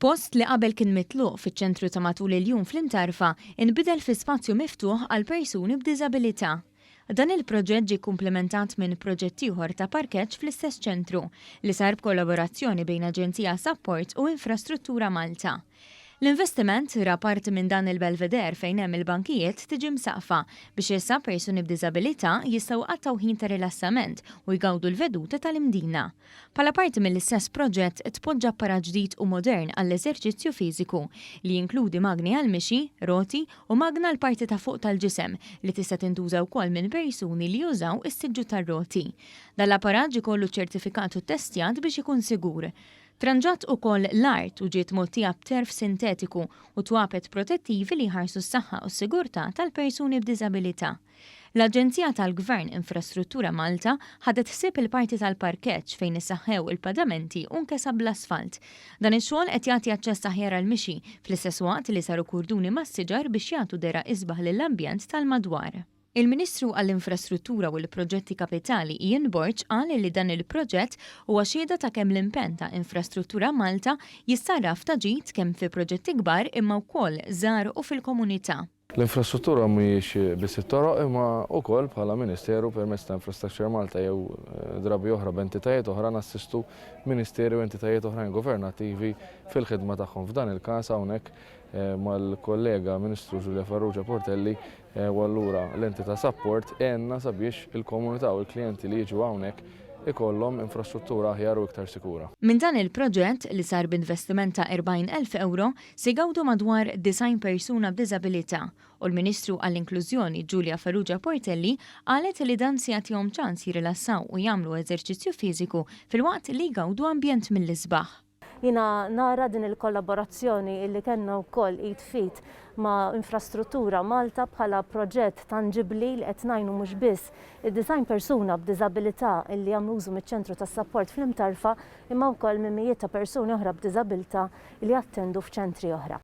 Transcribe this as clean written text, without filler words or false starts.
Post li qabel kien mitluq fiċ-ċentru ta' matul il-jum fl-Imtarfa inbidel fi spazju miftuħ għal persuni b'diżabilità. Dan il-proġett ġie kumplementat minn proġett ieħor ta' parkeġġ fl-istess ċentru li sar b'kollaborazzjoni bejn Aġenzija Support u Infrastruttura Malta. L-investiment ra parti minn dan il-Belvedere fejn hemm il-bankijiet tiġi msaqfa biex issa persuni b'diżabilità jistgħu qattaw ħin ta' rilassament u jgawdu l-veduta tal-imdina. Bħala parti mill-istess proġett tpoġġa apparat ġdid u modern għall-eżerċizzju fiżiku li jinkludi magni għall-mixi, roti u magna l-parti ta' fuq tal-ġisem li tista' tintuża wkoll minn persuni li jużaw is-siġġu tar-roti. Dal-apparat ġie kollu ċertifikatu ttestjat biex ikun sigur. Tranġat ukoll l-art u ġiet mogħtija b'terf sintetiku u twapet protettivi li jħarsu s-saħħa u s-sigurtà tal-persuni b'diżabilità. L-Aġenzija tal-Gvern Infrastruttura Malta ħadet ħsieb il-parti tal-parkeġġ fejn issaħħew il-padamenti u nkesab l-asfalt. Dan ix-xogħol qed jagħti aċċess aħjar għall-mixi fl-istess waqt li saru kurduni mas-siġar biex jagħtu dera isbaħ lill-ambjent tal-madwar. Il-Ministru għall-Infrastruttura u l-Proġetti Kapitali Ian Borch qal li dan il-proġett huwa xhieda ta' kemm l-impenn ta' Infrastruttura Malta jissarraf ta' ġid kemm fi proġetti kbar imma wkoll żgħar u fil-komunità. L-infrastruttura mhijiex biss it-toroq imma wkoll bħala Ministeru permezz ta' Infrastruttura Malta jew drabi oħra b'entitajiet oħra nassistu ministeri u entitajiet oħrajn governattivi fil-ħidma tagħhom. F'dan il-każ hawnhekk mal-kollega Ministru Giulia Farrugia Portelli u allura l-entità Support għenna sabiex il-komunità u l-klijenti li jiġu hawnhekk ikollhom infrastruttura aħjar u iktar sikura. Minn dan il-proġett li sar b'investiment ta' 40,000 euro se jgawdu madwar 90 persuna b'diżabilità u l-Ministru għall-Inklużjoni Giulia Farrugia Portelli qalet li dan se jagħtihom ċans jirilassaw u jagħmlu eżerċizzju fiżiku filwaqt li jgawdu ambjent mill-isbaħ. Jina nara din il-kollaborazzjoni illi kellna wkoll id-fit ma' Infrastruttura Malta bħala proġett tangibbli li qed ngħinu mhux biss id-design persuna b'diżabilità illi jagħmlu użu miċ-ċentru tas-support fl-Imtarfa imma wkoll minn mijiet ta' persuni oħra b'diżabilità li jattendu f'ċentri oħra.